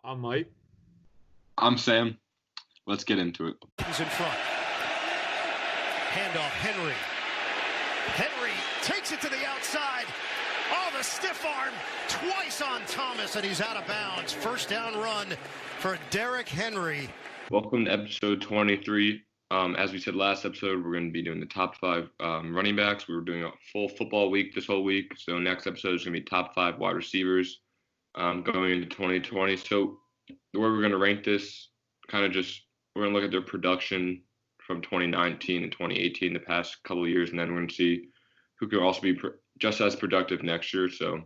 I'm Mike. I'm Sam. Let's get into it. He's in front. Handoff, Henry. Henry takes it to the outside. Oh, the stiff arm twice on Thomas, and he's out of bounds. First down run for Derrick Henry. Welcome to episode 23. As we said last episode, we're going to be doing the top five running backs. We were doing a full football week this whole week. So next episode is going to be top five wide receivers going into 2020. So the way we're going to rank this, we're going to look at their production from 2019 and 2018, the past couple of years, and then we're going to see who can also be just as productive next year. So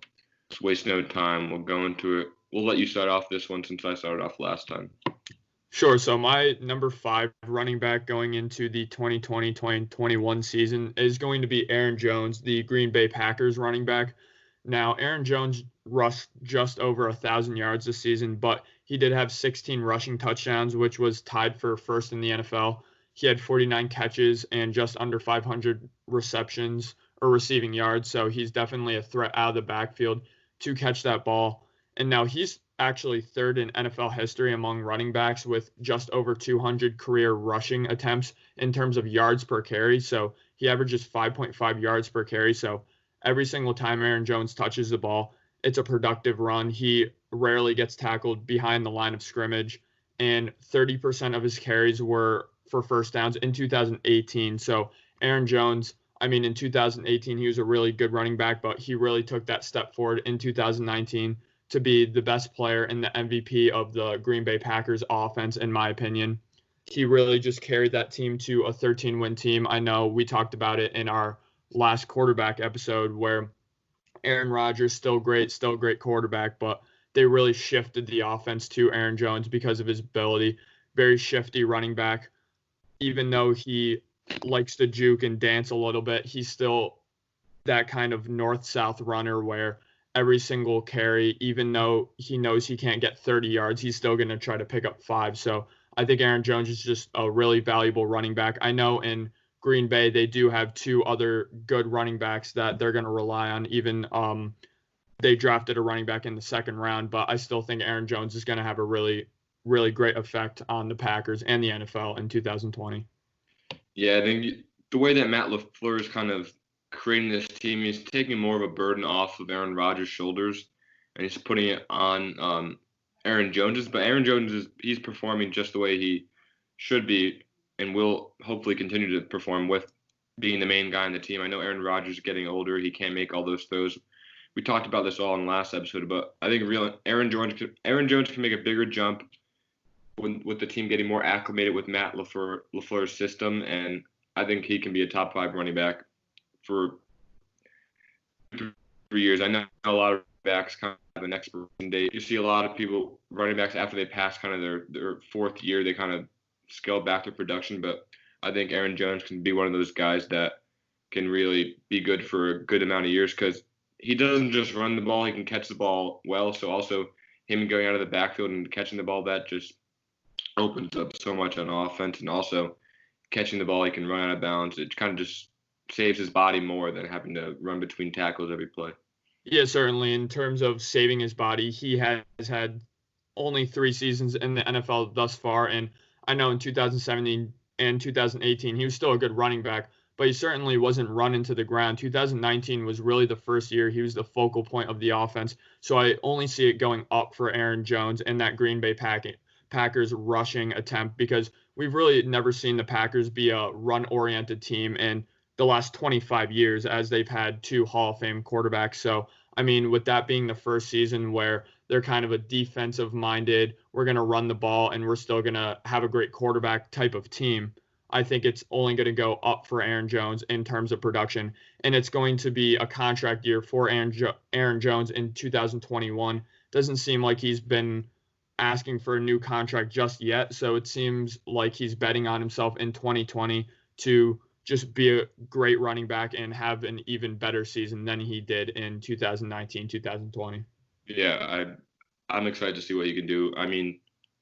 let's waste no time. We'll go into it. We'll let you start off this one since I started off last time. Sure. So my number 5 running back going into the 2020-2021 season is going to be Aaron Jones, the Green Bay Packers running back. Now, Aaron Jones rushed just over 1,000 yards this season, but he did have 16 rushing touchdowns, which was tied for first in the NFL. He had 49 catches and just under 500 receptions or receiving yards, so he's definitely a threat out of the backfield to catch that ball. And now he's actually third in NFL history among running backs with just over 200 career rushing attempts in terms of yards per carry. So he averages 5.5 yards per carry. So every single time Aaron Jones touches the ball, it's a productive run. He rarely gets tackled behind the line of scrimmage, and 30% of his carries were for first downs in 2018. So Aaron Jones, in 2018, he was a really good running back, but he really took that step forward in 2019 to be the best player and the MVP of the Green Bay Packers offense, in my opinion. He really just carried that team to a 13-win team. I know we talked about it in our last quarterback episode where Aaron Rodgers, still great quarterback, but they really shifted the offense to Aaron Jones because of his ability. Very shifty running back. Even though he likes to juke and dance a little bit, he's still that kind of north-south runner where every single carry, even though he knows he can't get 30 yards, he's still going to try to pick up 5. So I think Aaron Jones is just a really valuable running back. I know in Green Bay, they do have 2 other good running backs that they're going to rely on. Even they drafted a running back in the second round, but I still think Aaron Jones is going to have a really, really great effect on the Packers and the NFL in 2020. Yeah, I think the way that Matt LaFleur is kind of creating this team, he's taking more of a burden off of Aaron Rodgers' shoulders, and he's putting it on Aaron Jones's. But Aaron Jones he's performing just the way he should be, and will hopefully continue to perform with being the main guy on the team. I know Aaron Rodgers is getting older; he can't make all those throws. We talked about this all in the last episode, but I think Aaron Jones can make a bigger jump with the team getting more acclimated with Matt LaFleur's system, and I think he can be a top 5 running back for 3 years. I know a lot of backs kind of have an expiration date. You see a lot of people, running backs, after they pass kind of their 4th year, they kind of scale back their production. But I think Aaron Jones can be one of those guys that can really be good for a good amount of years because he doesn't just run the ball, he can catch the ball well. So also him going out of the backfield and catching the ball, that just opens up so much on offense. And also catching the ball, he can run out of bounds. It kind of just saves his body more than having to run between tackles every play. Yeah, certainly. In terms of saving his body, he has had only 3 seasons in the NFL thus far. And I know in 2017 and 2018, he was still a good running back, but he certainly wasn't run into the ground. 2019 was really the first year he was the focal point of the offense. So I only see it going up for Aaron Jones and that Green Bay Packers rushing attempt, because we've really never seen the Packers be a run-oriented team in the last 25 years, as they've had 2 Hall of Fame quarterbacks. So, with that being the first season where they're kind of a defensive-minded, we're going to run the ball and we're still going to have a great quarterback type of team, I think it's only going to go up for Aaron Jones in terms of production. And it's going to be a contract year for Aaron Jones in 2021. Doesn't seem like he's been asking for a new contract just yet. So it seems like he's betting on himself in 2020 to just be a great running back and have an even better season than he did in 2019, 2020. Yeah, I'm excited to see what he can do.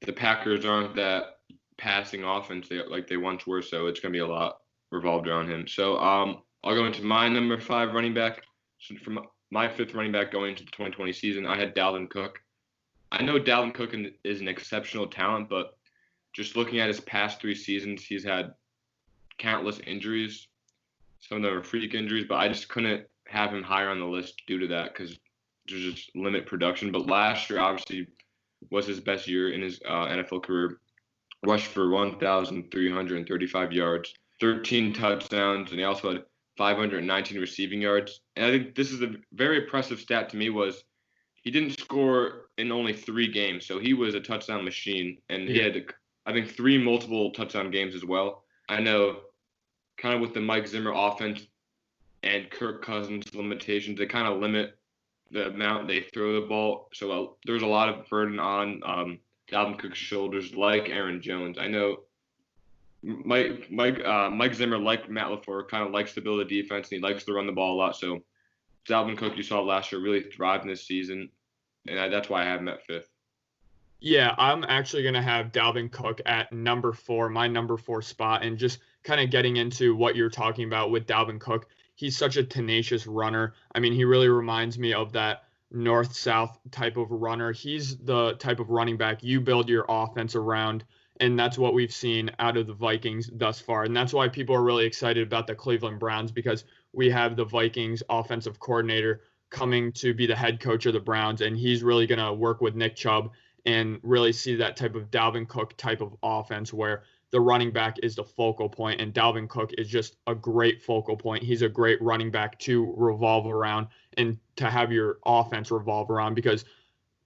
The Packers aren't that passing offense like they once were, so it's going to be a lot revolved around him. So I'll go into my number 5 running back. So from my 5th running back going into the 2020 season, I had Dalvin Cook. I know Dalvin Cook is an exceptional talent, but just looking at his past 3 seasons, he's had countless injuries. Some of them are freak injuries, but I just couldn't have him higher on the list due to that because there's just limit production. But last year, obviously, was his best year in his NFL career. Rushed for 1,335 yards, 13 touchdowns, and he also had 519 receiving yards. And I think this is a very impressive stat to me was he didn't score in only 3 games, so he was a touchdown machine, and he had, I think, 3 multiple touchdown games as well. I know kind of with the Mike Zimmer offense and Kirk Cousins limitations, they kind of limit the amount they throw the ball. So there's a lot of burden on Dalvin Cook's shoulders, like Aaron Jones. I know Mike Zimmer, like Matt LaFleur, kind of likes to build a defense, and he likes to run the ball a lot. So Dalvin Cook, you saw last year, really thrived in this season, and that's why I have him at 5th. Yeah, I'm actually going to have Dalvin Cook at number 4, my number 4 spot, and just kind of getting into what you're talking about with Dalvin Cook. He's such a tenacious runner. I mean, he really reminds me of that north-south type of runner. He's the type of running back you build your offense around, and that's what we've seen out of the Vikings thus far. And that's why people are really excited about the Cleveland Browns, because we have the Vikings offensive coordinator coming to be the head coach of the Browns, and he's really going to work with Nick Chubb and really see that type of Dalvin Cook type of offense where the running back is the focal point, and Dalvin Cook is just a great focal point. He's a great running back to revolve around and to have your offense revolve around, because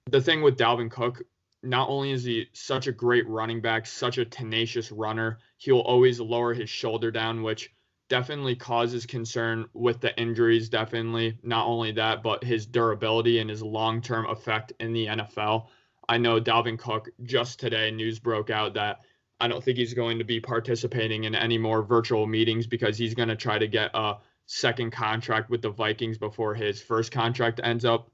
the thing with Dalvin Cook, not only is he such a great running back, such a tenacious runner, he'll always lower his shoulder down, which definitely causes concern with the injuries, definitely. Not only that, but his durability and his long-term effect in the NFL. I know Dalvin Cook, just today, news broke out that I don't think he's going to be participating in any more virtual meetings because he's going to try to get a second contract with the Vikings before his first contract ends up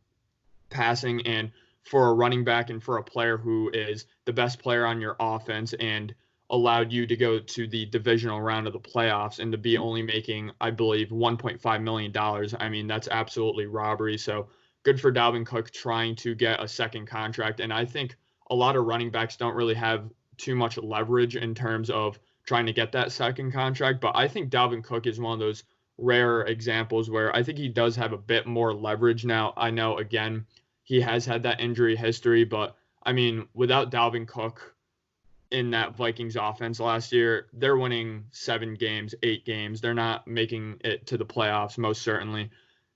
passing. And for a running back and for a player who is the best player on your offense and allowed you to go to the divisional round of the playoffs and to be only making, I believe, $1.5 million, I mean, that's absolutely robbery. So good for Dalvin Cook trying to get a second contract. And I think a lot of running backs don't really have too much leverage in terms of trying to get that second contract. But I think Dalvin Cook is one of those rare examples where I think he does have a bit more leverage now. I know, again, he has had that injury history, but I mean, without Dalvin Cook in that Vikings offense last year, they're winning 7 games, 8 games. They're not making it to the playoffs, most certainly.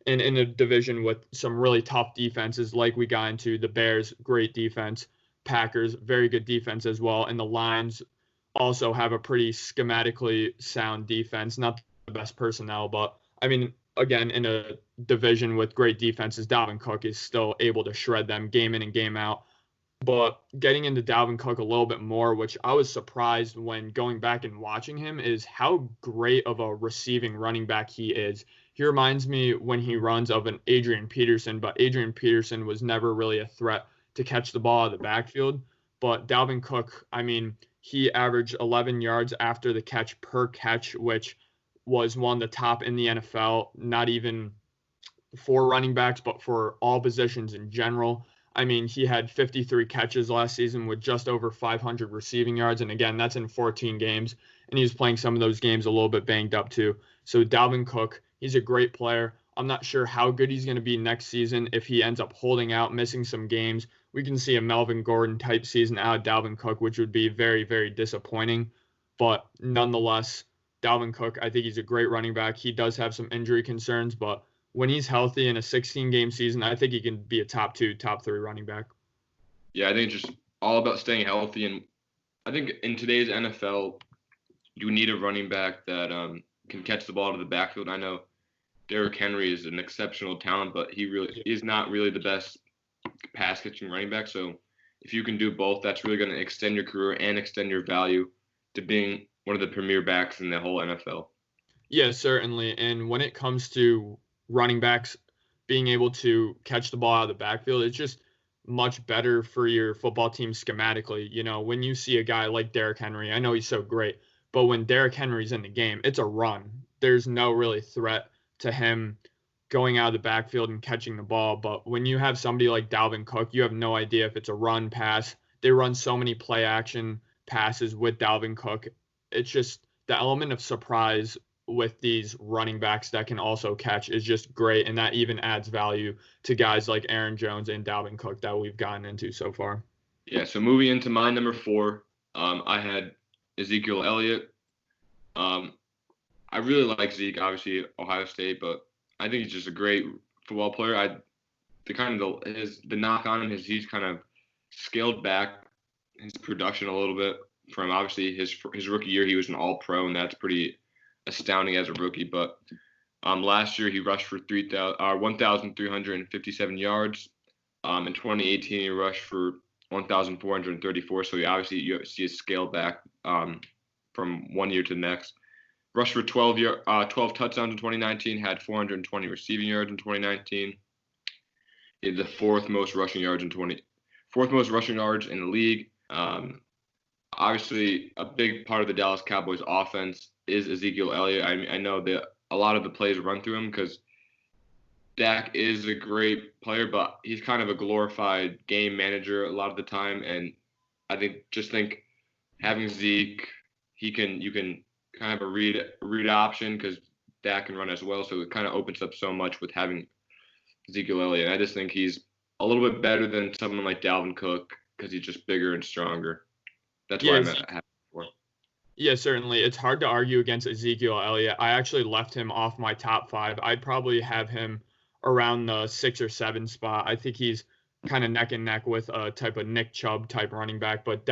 And in a division with some really tough defenses, like we got into, the Bears, great defense, Packers, very good defense as well, and the Lions also have a pretty schematically sound defense, not the best personnel, but I mean, again, in a division with great defenses, Dalvin Cook is still able to shred them game in and game out. But getting into Dalvin Cook a little bit more, which I was surprised when going back and watching him, is how great of a receiving running back he is. He reminds me when he runs of an Adrian Peterson, but Adrian Peterson was never really a threat to catch the ball out of the backfield. But Dalvin Cook, I mean, he averaged 11 yards after the catch per catch, which was one of the top in the NFL, not even for running backs, but for all positions in general. I mean, he had 53 catches last season with just over 500 receiving yards. And again, that's in 14 games. And he was playing some of those games a little bit banged up too. So Dalvin Cook, he's a great player. I'm not sure how good he's going to be next season if he ends up holding out, missing some games. We can see a Melvin Gordon type season out of Dalvin Cook, which would be very, very disappointing. But nonetheless, Dalvin Cook, I think he's a great running back. He does have some injury concerns, but when he's healthy in a 16-game season, I think he can be a top 2, top 3 running back. Yeah, I think it's just all about staying healthy. And I think in today's NFL, you need a running back that can catch the ball out of the backfield. I know Derrick Henry is an exceptional talent, but he really is not really the best pass-catching running back. So if you can do both, that's really going to extend your career and extend your value to being one of the premier backs in the whole NFL. Yeah, certainly. And when it comes to running backs being able to catch the ball out of the backfield, it's just much better for your football team schematically. You know, when you see a guy like Derrick Henry, I know he's so great, but when Derrick Henry's in the game, it's a run. There's no really threat to him going out of the backfield and catching the ball. But when you have somebody like Dalvin Cook, you have no idea if it's a run, pass. They run so many play action passes with Dalvin Cook. It's just the element of surprise with these running backs that can also catch is just great. And that even adds value to guys like Aaron Jones and Dalvin Cook that we've gotten into so far. Yeah, so moving into my number 4, I had Ezekiel Elliott. I really like Zeke, obviously Ohio State, but I think he's just a great football player. The knock on him is he's kind of scaled back his production a little bit from obviously his rookie year. He was an All-Pro, and that's pretty astounding as a rookie. But last year he rushed for 1,357 yards. In 2018 he rushed for 1,434. So you see a scale back from one year to the next. Rushed for 12 touchdowns in 2019, had 420 receiving yards in 2019. He had the fourth most rushing yards in the league. Obviously, a big part of the Dallas Cowboys offense is Ezekiel Elliott. I know that a lot of the plays run through him because Dak is a great player, but he's kind of a glorified game manager a lot of the time. And I think having Zeke, you can kind of a read option because Dak can run as well. So it kind of opens up so much with having Ezekiel Elliott. I just think he's a little bit better than someone like Dalvin Cook because he's just bigger and stronger. That's why I'm happy for. Yeah, certainly. It's hard to argue against Ezekiel Elliott. I actually left him off my top 5. I'd probably have him around the 6 or 7 spot. I think he's kind of neck and neck with a type of Nick Chubb type running back. But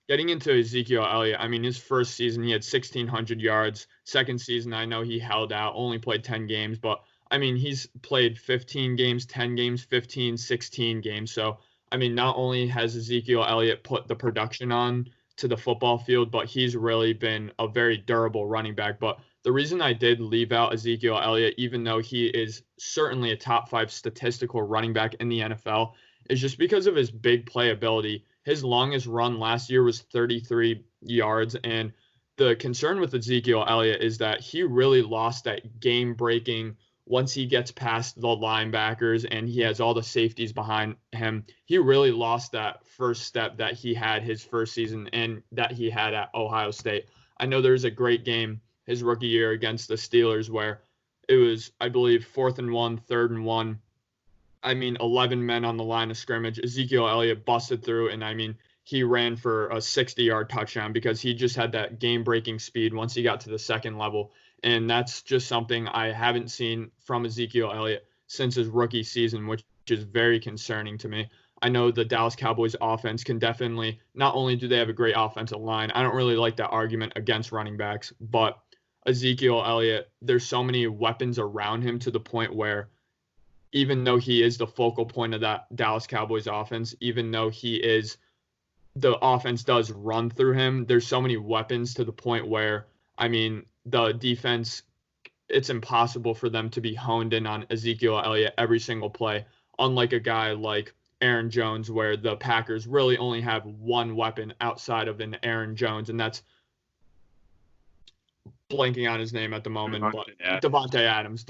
getting into Ezekiel Elliott, his first season, he had 1,600 yards. Second season, I know he held out, only played 10 games. But, he's played 15 games, 10 games, 15, 16 games. So, not only has Ezekiel Elliott put the production on to the football field, but he's really been a very durable running back. But the reason I did leave out Ezekiel Elliott, even though he is certainly a top 5 statistical running back in the NFL, is just because of his big playability. His longest run last year was 33 yards. And the concern with Ezekiel Elliott is that he really lost that game-breaking, once he gets past the linebackers and he has all the safeties behind him, he really lost that first step that he had his first season and that he had at Ohio State. I know there's a great game his rookie year against the Steelers where it was, I believe, 4th and 1, 3rd and 1. 11 men on the line of scrimmage. Ezekiel Elliott busted through, and he ran for a 60-yard touchdown because he just had that game-breaking speed once he got to the second level. And that's just something I haven't seen from Ezekiel Elliott since his rookie season, which is very concerning to me. I know the Dallas Cowboys offense can definitely, not only do they have a great offensive line, I don't really like that argument against running backs, but Ezekiel Elliott, there's so many weapons around him to the point where even though he is the focal point of that Dallas Cowboys offense, even though the offense does run through him, there's so many weapons to the point where, the defense, it's impossible for them to be honed in on Ezekiel Elliott every single play, unlike a guy like Aaron Jones, where the Packers really only have one weapon outside of an Aaron Jones, and that's blanking on his name at the moment, but Davante Adams.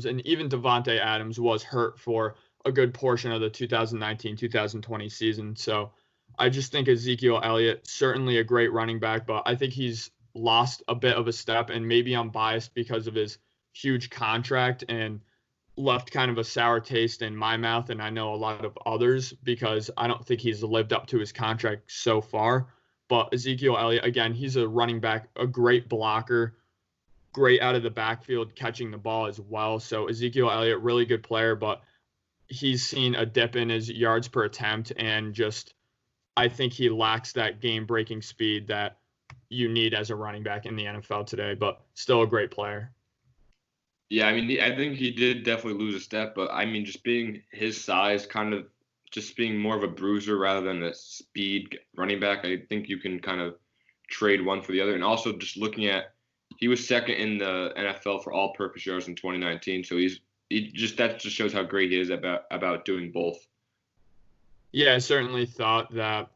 And even Davante Adams was hurt for a good portion of the 2019-2020 season. So I just think Ezekiel Elliott, certainly a great running back, but I think he's lost a bit of a step, and maybe I'm biased because of his huge contract and left kind of a sour taste in my mouth, and I know a lot of others, because I don't think he's lived up to his contract so far. But Ezekiel Elliott, again, he's a running back, a great blocker, great out of the backfield, catching the ball as well. So Ezekiel Elliott, really good player, but he's seen a dip in his yards per attempt, and just I think he lacks that game-breaking speed that you need as a running back in the NFL today, but still a great player. Yeah, I think he did definitely lose a step, but just being his size, kind of just being more of a bruiser rather than a speed running back, I think you can kind of trade one for the other. And also just looking at, he was second in the NFL for all-purpose yards in 2019, so that just shows how great he is about doing both. Yeah, I certainly thought that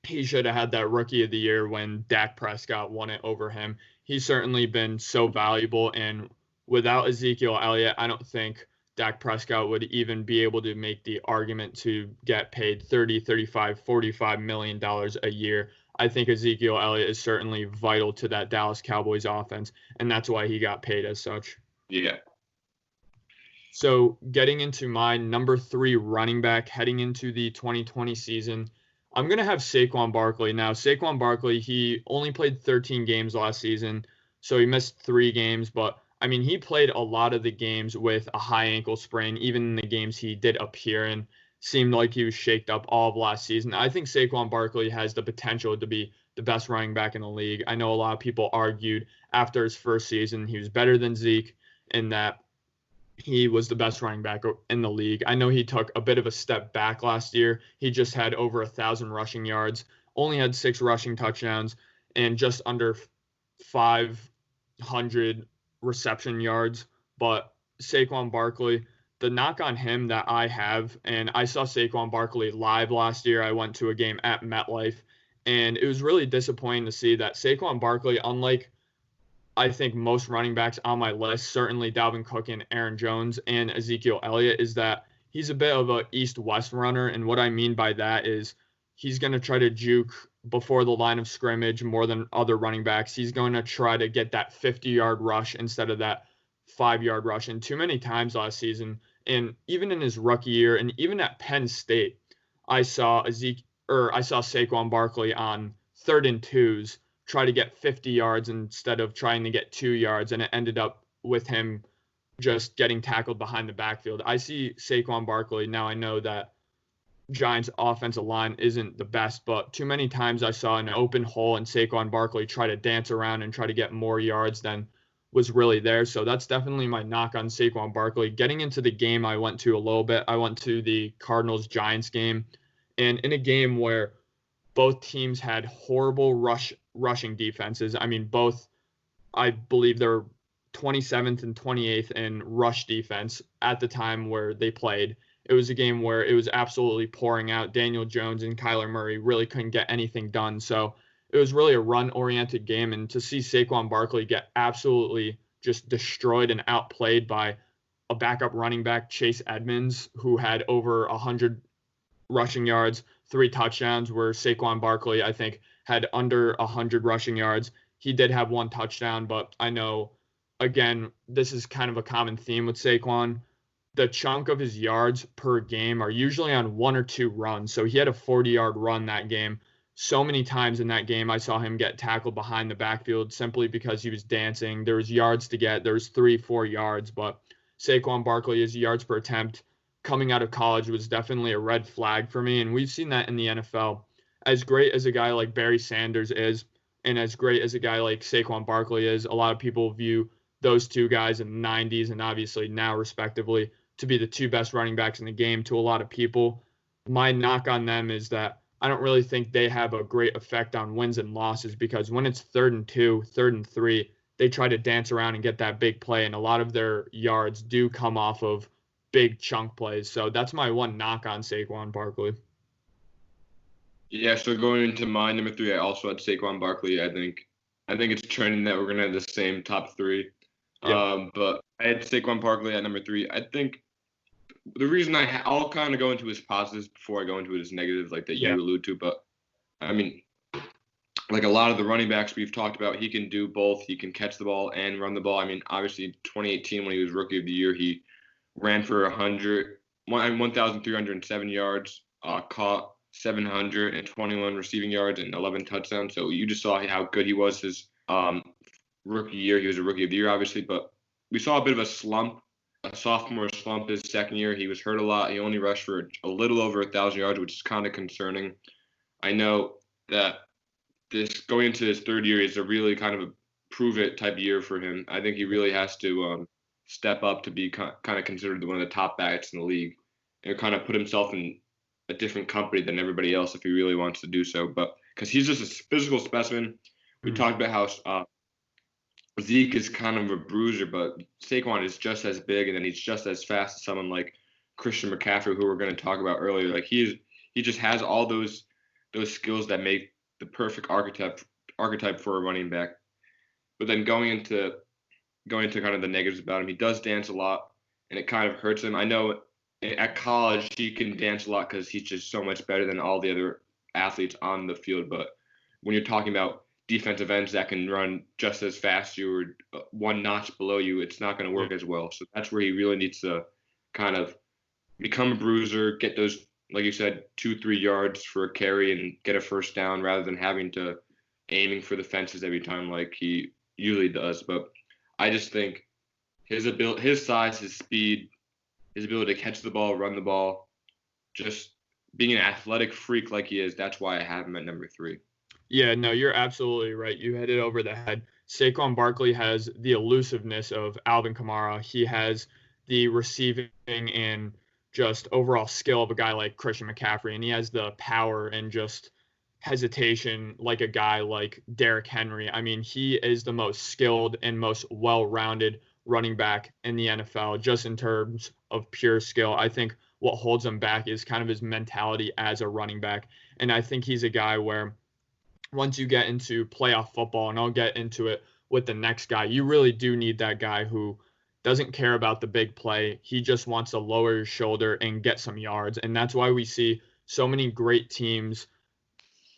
he should have had that Rookie of the Year when Dak Prescott won it over him. He's certainly been so valuable, and without Ezekiel Elliott, I don't think Dak Prescott would even be able to make the argument to get paid 30, 35, 45 million dollars a year. I think Ezekiel Elliott is certainly vital to that Dallas Cowboys offense, and that's why he got paid as such. Yeah. So getting into my number 3 running back heading into the 2020 season, I'm going to have Saquon Barkley. Now, Saquon Barkley, he only played 13 games last season, so he missed 3 games, but I mean, he played a lot of the games with a high ankle sprain, even in the games he did appear in. Seemed like he was shaked up all of last season. I think Saquon Barkley has the potential to be the best running back in the league. I know a lot of people argued after his first season he was better than Zeke in that he was the best running back in the league. I know he took a bit of a step back last year. He just had over 1,000 rushing yards, only had 6 rushing touchdowns, and just under 500 reception yards. But Saquon Barkley, the knock on him that I have, and I saw Saquon Barkley live last year. I went to a game at MetLife, and it was really disappointing to see that Saquon Barkley, unlike I think most running backs on my list, certainly Dalvin Cook and Aaron Jones and Ezekiel Elliott, is that he's a bit of a east-west runner. And what I mean by that is he's going to try to juke before the line of scrimmage more than other running backs. He's going to try to get that 50-yard rush instead of that 5-yard rush. And too many times last season, and even in his rookie year, and even at Penn State, I saw Saquon Barkley on 3rd and 2s try to get 50 yards instead of trying to get 2 yards, and it ended up with him just getting tackled behind the backfield. I see Saquon Barkley. Now I know that Giants offensive line isn't the best, but too many times I saw an open hole and Saquon Barkley try to dance around and try to get more yards than was really there. So that's definitely my knock on Saquon Barkley. Getting into the game I went to a little bit, I went to the Cardinals-Giants game, and in a game where both teams had horrible rushing defenses. I mean, I believe they're 27th and 28th in rush defense at the time where they played. It was a game where it was absolutely pouring out. Daniel Jones and Kyler Murray really couldn't get anything done. So it was really a run-oriented game. And to see Saquon Barkley get absolutely just destroyed and outplayed by a backup running back, Chase Edmonds, who had over 100 rushing yards, 3 touchdowns, where Saquon Barkley, I think, had under 100 rushing yards. He did have 1 touchdown, but I know, again, this is kind of a common theme with Saquon. The chunk of his yards per game are usually on 1 or 2 runs. So he had a 40-yard run that game. So many times in that game, I saw him get tackled behind the backfield simply because he was dancing. There was yards to get. There was 3-4 yards, but Saquon Barkley, his yards per attempt coming out of college was definitely a red flag for me. And we've seen that in the NFL. As great as a guy like Barry Sanders is, and as great as a guy like Saquon Barkley is, a lot of people view those 2 guys in the 90s and obviously now respectively to be the 2 best running backs in the game to a lot of people. My knock on them is that I don't really think they have a great effect on wins and losses, because when it's 3rd and 2, 3rd and 3, they try to dance around and get that big play, and a lot of their yards do come off of big chunk plays. So that's my one knock on Saquon Barkley. Yeah, so going into my number 3, I also had Saquon Barkley. I think it's trending that we're gonna have the same top 3. Yep. But I had Saquon Barkley at number 3. I think the reason I'll kind of go into his positives before I go into his negatives, like that you allude to. But I mean, like a lot of the running backs we've talked about, he can do both. He can catch the ball and run the ball. I mean, obviously 2018 when he was Rookie of the Year, he ran for 1,307 yards, caught 721 receiving yards and 11 touchdowns. So you just saw how good he was his rookie year. He was a Rookie of the Year, obviously, but we saw a bit of a slump, a sophomore slump his second year. He was hurt a lot. He only rushed for a little over 1,000 yards, which is kind of concerning. I know that this going into his 3rd year is a really kind of a prove-it type of year for him. I think he really has to step up to be kind of considered one of the top backs in the league and kind of put himself in a different company than everybody else if he really wants to do so. But because he's just a physical specimen. We talked about how Zeke is kind of a bruiser, but Saquon is just as big, and then he's just as fast as someone like Christian McCaffrey, who we're going to talk about earlier. Like he just has all those skills that make the perfect archetype for a running back. But then going into going into kind of the negatives about him, he does dance a lot, and it kind of hurts him. I know at college he can dance a lot because he's just so much better than all the other athletes on the field. But when you're talking about defensive ends that can run just as fast as you or one notch below you, it's not going to work as well. So that's where he really needs to kind of become a bruiser, get those, like you said, 2-3 yards for a carry and get a first down rather than having to aiming for the fences every time like he usually does. But I just think his size, his speed, his ability to catch the ball, run the ball, just being an athletic freak like he is, that's why I have him at number 3. Yeah, no, you're absolutely right. You hit it over the head. Saquon Barkley has the elusiveness of Alvin Kamara. He has the receiving and just overall skill of a guy like Christian McCaffrey, and he has the power and just hesitation like a guy like Derrick Henry. I mean, he is the most skilled and most well-rounded running back in the NFL, just in terms of pure skill. I think what holds him back is kind of his mentality as a running back. And I think he's a guy where once you get into playoff football, and I'll get into it with the next guy, you really do need that guy who doesn't care about the big play. He just wants to lower his shoulder and get some yards. And that's why we see so many great teams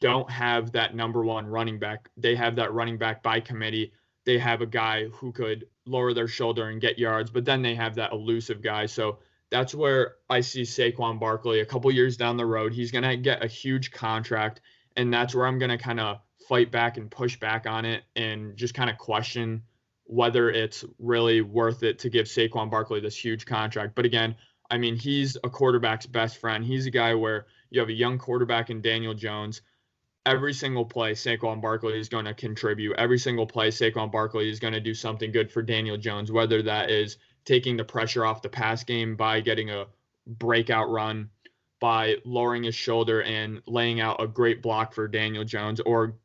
don't have that number one running back. They have that running back by committee. They have a guy who could lower their shoulder and get yards, but then they have that elusive guy. So that's where I see Saquon Barkley a couple years down the road. He's going to get a huge contract, and that's where I'm going to kind of fight back and push back on it and just kind of question whether it's really worth it to give Saquon Barkley this huge contract. But again, I mean, he's a quarterback's best friend. He's a guy where you have a young quarterback in Daniel Jones. Every single play, Saquon Barkley is going to contribute. Every single play, Saquon Barkley is going to do something good for Daniel Jones, whether that is taking the pressure off the pass game by getting a breakout run, by lowering his shoulder and laying out a great block for Daniel Jones, or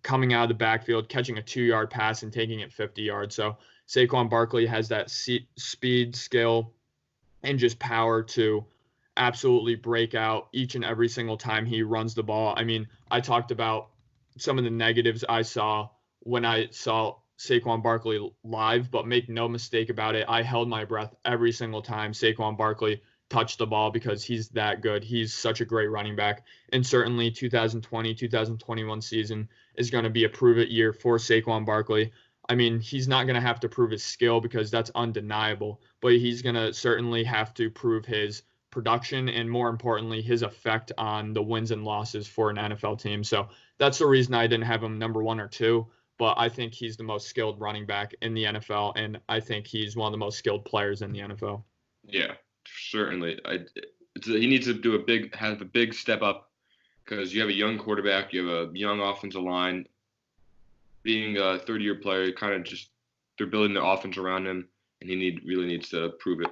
coming out of the backfield, catching a 2-yard pass and taking it 50 yards. So Saquon Barkley has that speed, skill, and just power to absolutely break out each and every single time he runs the ball. I mean, I talked about some of the negatives I saw when I saw Saquon Barkley live, but make no mistake about it, I held my breath every single time Saquon Barkley touched the ball because he's that good. He's such a great running back. And certainly 2020-2021 season is going to be a prove-it year for Saquon Barkley. I mean, he's not going to have to prove his skill because that's undeniable, but he's going to certainly have to prove his production and, more importantly, his effect on the wins and losses for an NFL team. So that's the reason I didn't have him number 1 or 2, but I think he's the most skilled running back in the NFL, and I think he's one of the most skilled players in the NFL. Yeah, certainly. He needs to have a big step up because you have a young quarterback, you have a young offensive line. Being a third-year player, they're building their offense around him, and he really needs to prove it.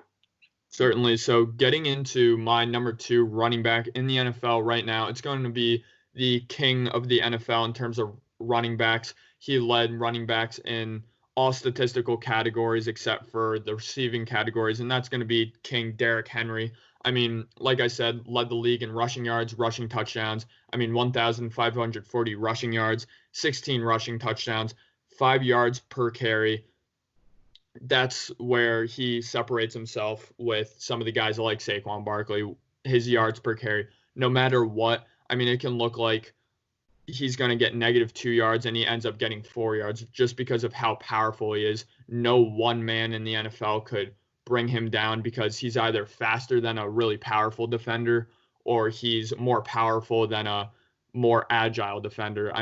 Certainly. So getting into my number 2 running back in the NFL right now, it's going to be the king of the NFL in terms of running backs. He led running backs in all statistical categories except for the receiving categories, and that's going to be King Derrick Henry. I mean, like I said, led the league in rushing yards, rushing touchdowns. 1,540 rushing yards, 16 rushing touchdowns, 5 yards per carry. That's where he separates himself with some of the guys like Saquon Barkley, his yards per carry. No matter what, it can look like he's going to get -2 yards and he ends up getting 4 yards just because of how powerful he is. No one man in the NFL could bring him down because he's either faster than a really powerful defender or he's more powerful than a more agile defender.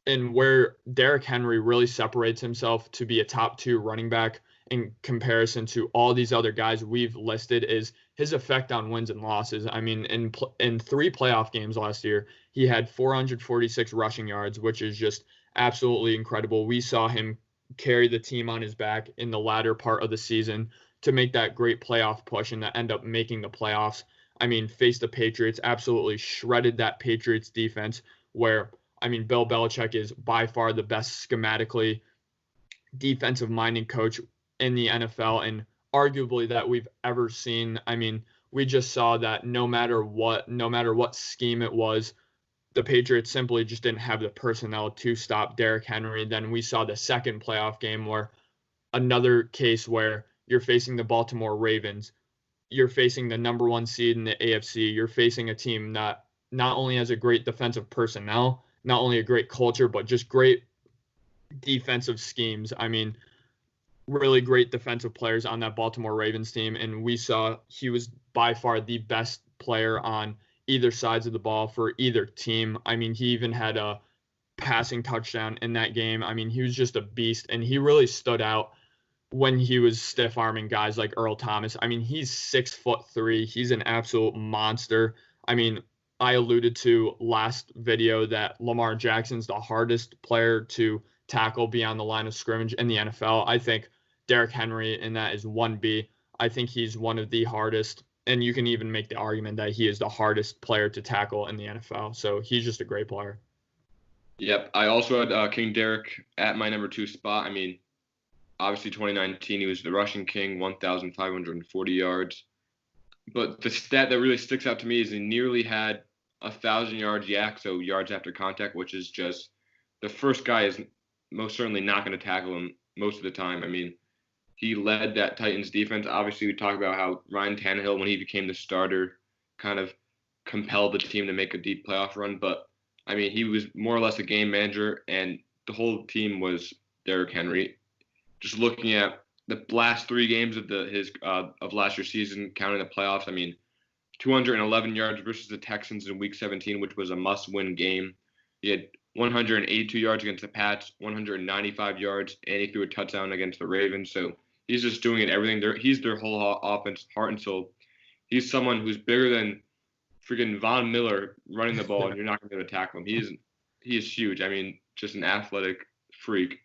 And where Derrick Henry really separates himself to be a top 2 running back in comparison to all these other guys we've listed is his effect on wins and losses. In 3 playoff games last year, he had 446 rushing yards, which is just absolutely incredible. We saw him carry the team on his back in the latter part of the season to make that great playoff push and to end up making the playoffs. Faced the Patriots, absolutely shredded that Patriots defense where Bill Belichick is by far the best schematically defensive-minded coach in the NFL and arguably that we've ever seen. We just saw that no matter what scheme it was, the Patriots simply just didn't have the personnel to stop Derrick Henry. Then we saw the second playoff game where another case where you're facing the Baltimore Ravens, you're facing the number 1 seed in the AFC, you're facing a team that not only has a great defensive personnel, not only a great culture, but just great defensive schemes. I mean, really great defensive players on that Baltimore Ravens team, and we saw he was by far the best player on either sides of the ball for either team. I mean, he even had a passing touchdown in that game. I mean, he was just a beast, and he really stood out when he was stiff arming guys like Earl Thomas. I mean, he's 6'3". He's an absolute monster. I mean, I alluded to last video that Lamar Jackson's the hardest player to tackle beyond the line of scrimmage in the NFL. I think Derrick Henry in that is 1B. I think he's one of the hardest, and you can even make the argument that he is the hardest player to tackle in the NFL. So he's just a great player. Yep. I also had King Derrick at my number 2 spot. I mean, obviously 2019, he was the rushing king, 1,540 yards. But the stat that really sticks out to me is he nearly had 1,000 yards yak, so yards after contact, which is just the first guy is most certainly not going to tackle him most of the time. I mean, he led that Titans defense. Obviously, we talk about how Ryan Tannehill, when he became the starter, kind of compelled the team to make a deep playoff run. But, I mean, he was more or less a game manager, and the whole team was Derrick Henry. Just looking at the last 3 games of of last year's season, counting the playoffs, I mean, 211 yards versus the Texans in Week 17, which was a must-win game. He had 182 yards against the Pats, 195 yards, and he threw a touchdown against the Ravens. So he's just doing it everything. He's their whole offense, heart and soul. He's someone who's bigger than freaking Von Miller running the ball, and you're not going to be able to tackle him. He is huge. I mean, just an athletic freak.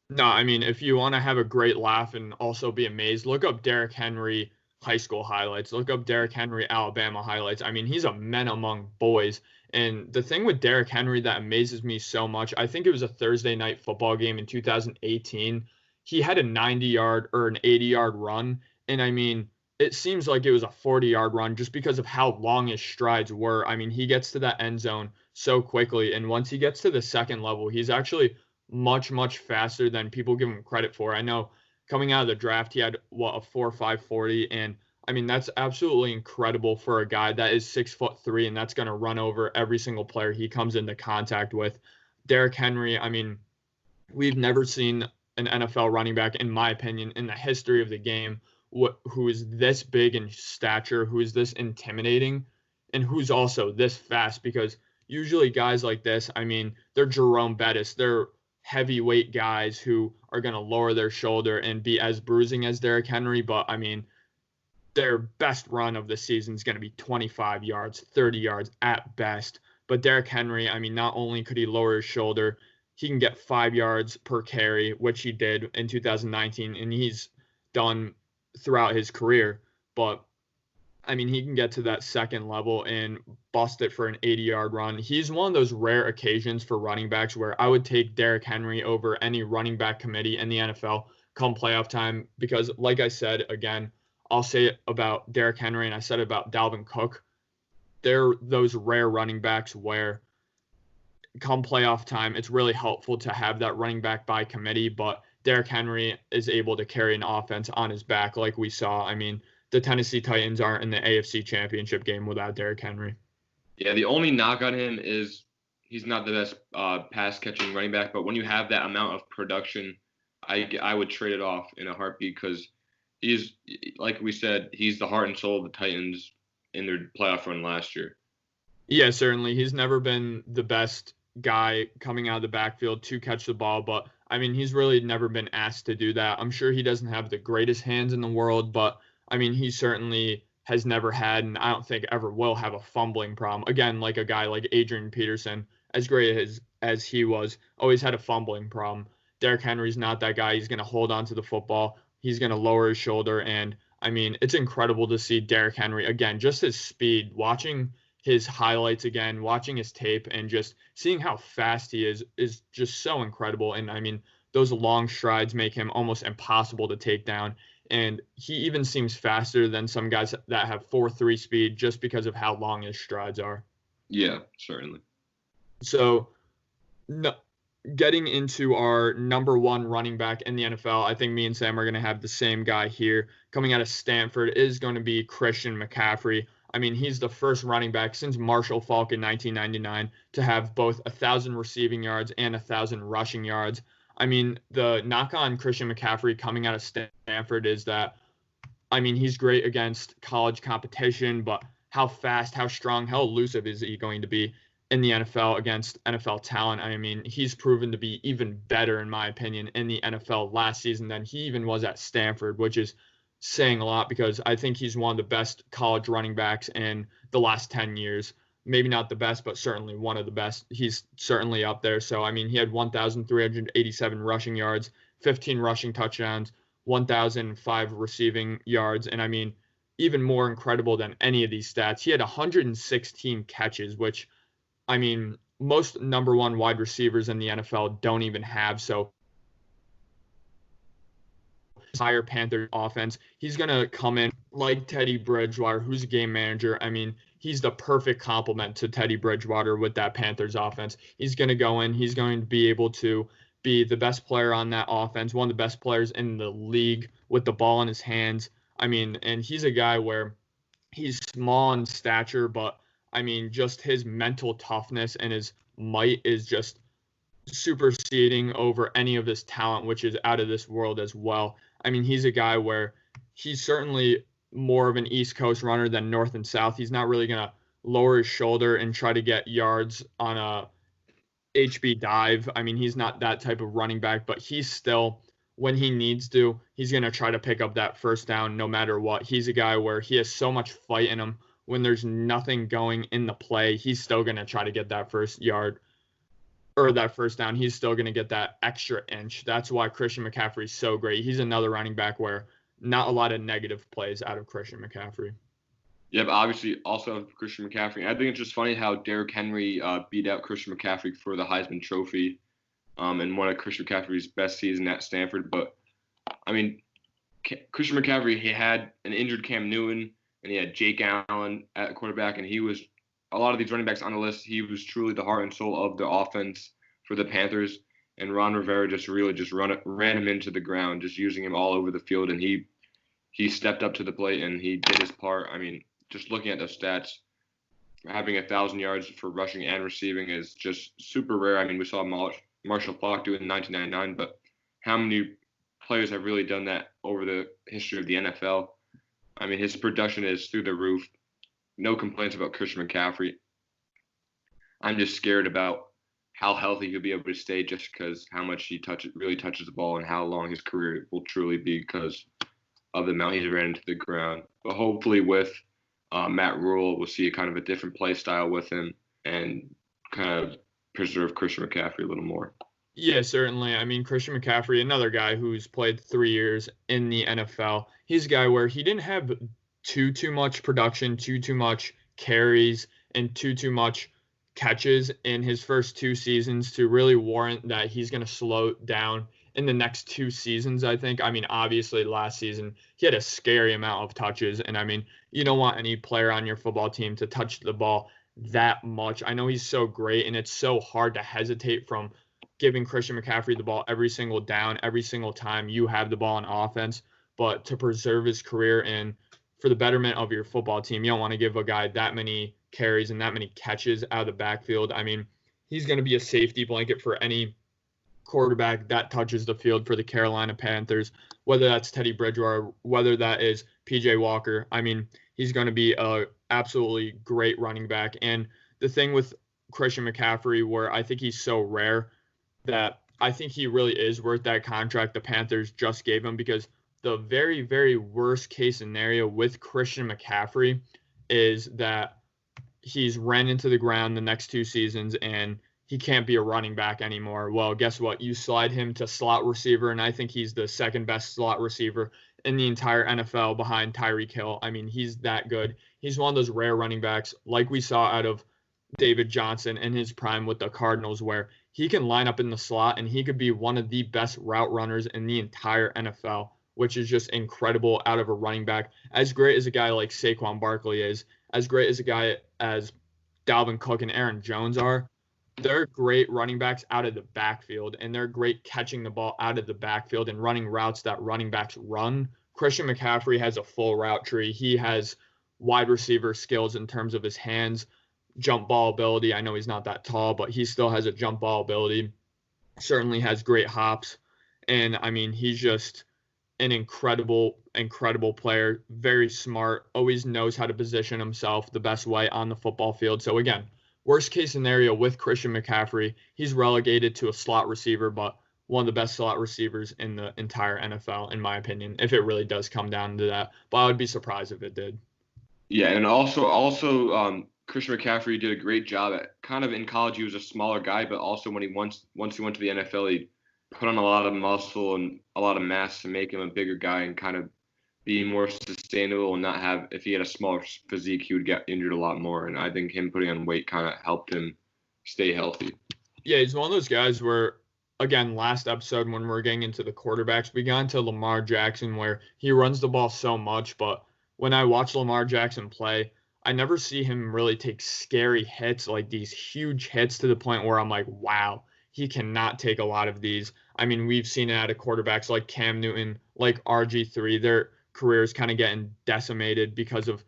No, I mean, if you want to have a great laugh and also be amazed, look up Derrick Henry high school highlights. Look up Derrick Henry Alabama highlights. I mean, he's a man among boys. And the thing with Derrick Henry that amazes me so much, I think it was a Thursday night football game in 2018. He had a 90-yard or an 80-yard run. And, I mean, it seems like it was a 40-yard run just because of how long his strides were. I mean, he gets to that end zone so quickly. And once he gets to the second level, he's actually much, much faster than people give him credit for. I know coming out of the draft, he had, a 4.5 40, and I mean, that's absolutely incredible for a guy that is 6'3", and that's going to run over every single player he comes into contact with. Derrick Henry, I mean, we've never seen an NFL running back, in my opinion, in the history of the game, who is this big in stature, who is this intimidating, and who's also this fast, because usually guys like this, I mean, they're Jerome Bettis, they're heavyweight guys who are going to lower their shoulder and be as bruising as Derrick Henry, but I mean, their best run of the season is going to be 25 yards, 30 yards at best. But Derrick Henry, I mean, not only could he lower his shoulder, he can get 5 yards per carry, which he did in 2019, and he's done throughout his career. But I mean, he can get to that second level and bust it for an 80-yard run. He's one of those rare occasions for running backs where I would take Derrick Henry over any running back committee in the NFL come playoff time, because like I said, again, I'll say it about Derrick Henry and I said it about Dalvin Cook. They're those rare running backs where come playoff time, it's really helpful to have that running back by committee, but Derrick Henry is able to carry an offense on his back like we saw. I mean, the Tennessee Titans aren't in the AFC Championship game without Derrick Henry. Yeah, the only knock on him is he's not the best pass-catching running back, but when you have that amount of production, I would trade it off in a heartbeat, because he's, like we said, he's the heart and soul of the Titans in their playoff run last year. Yeah, certainly. He's never been the best guy coming out of the backfield to catch the ball, but, I mean, he's really never been asked to do that. I'm sure he doesn't have the greatest hands in the world, but I mean, he certainly has never had, and I don't think ever will have, a fumbling problem. Again, like a guy like Adrian Peterson, as great as he was, always had a fumbling problem. Derrick Henry's not that guy. He's going to hold on to the football. He's going to lower his shoulder. And, I mean, it's incredible to see Derrick Henry, again, just his speed, watching his highlights again, watching his tape, and just seeing how fast he is just so incredible. And, I mean, those long strides make him almost impossible to take down. And he even seems faster than some guys that have 4.3 speed just because of how long his strides are. Yeah, certainly. So, no, getting into our number one running back in the NFL, I think me and Sam are going to have the same guy here. Coming out of Stanford is going to be Christian McCaffrey. I mean, he's the first running back since Marshall Faulk in 1999 to have both 1,000 receiving yards and 1,000 rushing yards. I mean, the knock on Christian McCaffrey coming out of Stanford is that, I mean, he's great against college competition, but how fast, how strong, how elusive is he going to be in the NFL against NFL talent? I mean, he's proven to be even better, in my opinion, in the NFL last season than he even was at Stanford, which is saying a lot because I think he's one of the best college running backs in the last 10 years. Maybe not the best, but certainly one of the best. He's certainly up there. So, I mean, he had 1,387 rushing yards, 15 rushing touchdowns, 1,005 receiving yards. And I mean, even more incredible than any of these stats, he had 116 catches, which, I mean, most number one wide receivers in the NFL don't even have. So, entire Panther offense, he's going to come in like Teddy Bridgewater, who's a game manager. I mean, he's the perfect complement to Teddy Bridgewater with that Panthers offense. He's going to go in, he's going to be able to be the best player on that offense, one of the best players in the league with the ball in his hands. I mean, and he's a guy where he's small in stature, but I mean, just his mental toughness and his might is just superseding over any of his talent, which is out of this world as well. I mean, he's a guy where he's certainly more of an East Coast runner than North and South. He's not really going to lower his shoulder and try to get yards on a HB dive. I mean, he's not that type of running back, but he's still, when he needs to, he's going to try to pick up that first down no matter what. He's a guy where he has so much fight in him. When there's nothing going in the play, he's still going to try to get that first yard or that first down. He's still going to get that extra inch. That's why Christian McCaffrey is so great. He's another running back where not a lot of negative plays out of Christian McCaffrey. Yeah, but obviously also Christian McCaffrey. I think it's just funny how Derrick Henry beat out Christian McCaffrey for the Heisman Trophy and one of Christian McCaffrey's best season at Stanford. But, I mean, Christian McCaffrey, he had an injured Cam Newton, and he had Jake Allen at quarterback, and he was – a lot of these running backs on the list, he was truly the heart and soul of the offense for the Panthers. And Ron Rivera just really just ran him into the ground, just using him all over the field. And he stepped up to the plate and he did his part. I mean, just looking at those stats, having 1,000 yards for rushing and receiving is just super rare. I mean, we saw Marshall Faulk do it in 1999, but how many players have really done that over the history of the NFL? I mean, his production is through the roof. No complaints about Christian McCaffrey. I'm just scared about how healthy he'll be able to stay just because how much he really touches the ball and how long his career will truly be because of the amount he's ran into the ground. But hopefully with Matt Rule, we'll see a kind of a different play style with him and kind of preserve Christian McCaffrey a little more. Yeah, certainly. I mean, Christian McCaffrey, another guy who's played 3 years in the NFL. He's a guy where he didn't have too much production, too much carries, and too much catches in his first 2 seasons to really warrant that he's going to slow down in the next 2 seasons, I think. I mean, obviously last season he had a scary amount of touches, and I mean, you don't want any player on your football team to touch the ball that much. I know he's so great, and it's so hard to hesitate from giving Christian McCaffrey the ball every single down, every single time you have the ball on offense, but to preserve his career and for the betterment of your football team, you don't want to give a guy that many carries and that many catches out of the backfield. I mean, he's going to be a safety blanket for any quarterback that touches the field for the Carolina Panthers, whether that's Teddy Bridgewater, whether that is PJ Walker. I mean, he's going to be a absolutely great running back. And the thing with Christian McCaffrey, where I think he's so rare, that I think he really is worth that contract the Panthers just gave him, because the very, very worst case scenario with Christian McCaffrey is that he's ran into the ground the next 2 seasons and he can't be a running back anymore. Well, guess what? You slide him to slot receiver, and I think he's the second best slot receiver in the entire NFL behind Tyreek Hill. I mean, he's that good. He's one of those rare running backs like we saw out of David Johnson in his prime with the Cardinals, where he can line up in the slot and he could be one of the best route runners in the entire NFL, which is just incredible out of a running back. As great as a guy like Saquon Barkley is, as great as a guy as Dalvin Cook and Aaron Jones are, they're great running backs out of the backfield, and they're great catching the ball out of the backfield and running routes that running backs run. Christian McCaffrey has a full route tree. He has wide receiver skills in terms of his hands, jump ball ability. I know he's not that tall, but he still has a jump ball ability. Certainly has great hops. And I mean, he's just an incredible player, very smart, always knows how to position himself the best way on the football field. So again, worst case scenario with Christian McCaffrey, he's relegated to a slot receiver, but one of the best slot receivers in the entire NFL, in my opinion, if it really does come down to that. But I would be surprised if it did. Yeah, and also Christian McCaffrey did a great job at kind of in college. He was a smaller guy, but also when once he went to the NFL, he put on a lot of muscle and a lot of mass to make him a bigger guy and kind of be more sustainable and not have, if he had a smaller physique, he would get injured a lot more. And I think him putting on weight kind of helped him stay healthy. Yeah, he's one of those guys where, again, last episode when we were getting into the quarterbacks, we got into Lamar Jackson where he runs the ball so much, but when I watch Lamar Jackson play, I never see him really take scary hits, like these huge hits to the point where I'm like, wow, he cannot take a lot of these. I mean, we've seen it out of quarterbacks like Cam Newton, like RG3. Their careers kind of getting decimated because of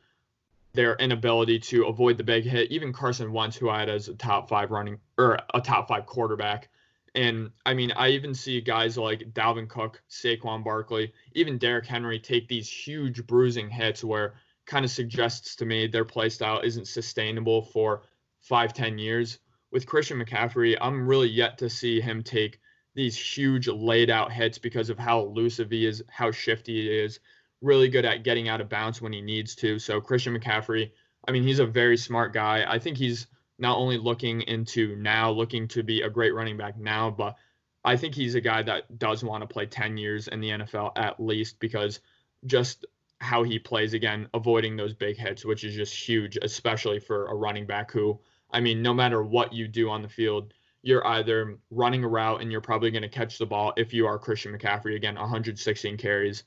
their inability to avoid the big hit. Even Carson Wentz, who I had as a top 5 quarterback. And I mean, I even see guys like Dalvin Cook, Saquon Barkley, even Derrick Henry take these huge bruising hits where kind of suggests to me their play style isn't sustainable for 5-10 years. With Christian McCaffrey, I'm really yet to see him take these huge laid out hits because of how elusive he is, how shifty he is, really good at getting out of bounds when he needs to. So Christian McCaffrey, I mean, he's a very smart guy. I think he's not only looking to be a great running back now, but I think he's a guy that does want to play 10 years in the NFL at least, because just how he plays, again, avoiding those big hits, which is just huge, especially for a running back who, I mean, no matter what you do on the field, you're either running a route and you're probably going to catch the ball if you are Christian McCaffrey, again, 116 carries.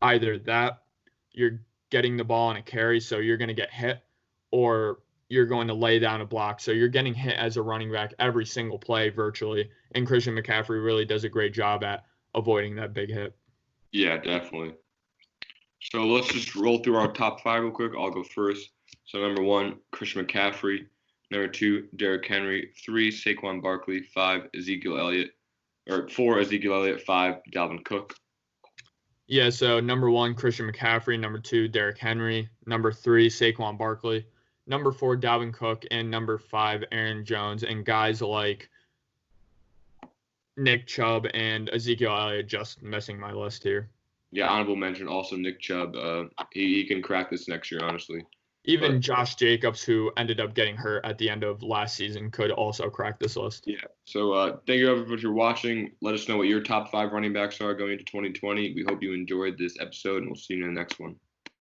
Either that, you're getting the ball on a carry, so you're going to get hit, or you're going to lay down a block. So you're getting hit as a running back every single play virtually, and Christian McCaffrey really does a great job at avoiding that big hit. Yeah, definitely. So let's just roll through our top 5 real quick. I'll go first. So number 1, Christian McCaffrey. Number 2, Derrick Henry. 3, Saquon Barkley. 5, Ezekiel Elliott. Or 4, Ezekiel Elliott. 5, Dalvin Cook. Yeah, so number 1, Christian McCaffrey. Number 2, Derrick Henry. Number 3, Saquon Barkley. Number 4, Dalvin Cook. And number 5, Aaron Jones. And guys like Nick Chubb and Ezekiel Elliott just missing my list here. Yeah, honorable mention also Nick Chubb. He can crack this next year, honestly. Even Josh Jacobs, who ended up getting hurt at the end of last season, could also crack this list. Yeah. So thank you everybody for watching. Let us know what your top 5 running backs are going into 2020. We hope you enjoyed this episode, and we'll see you in the next one.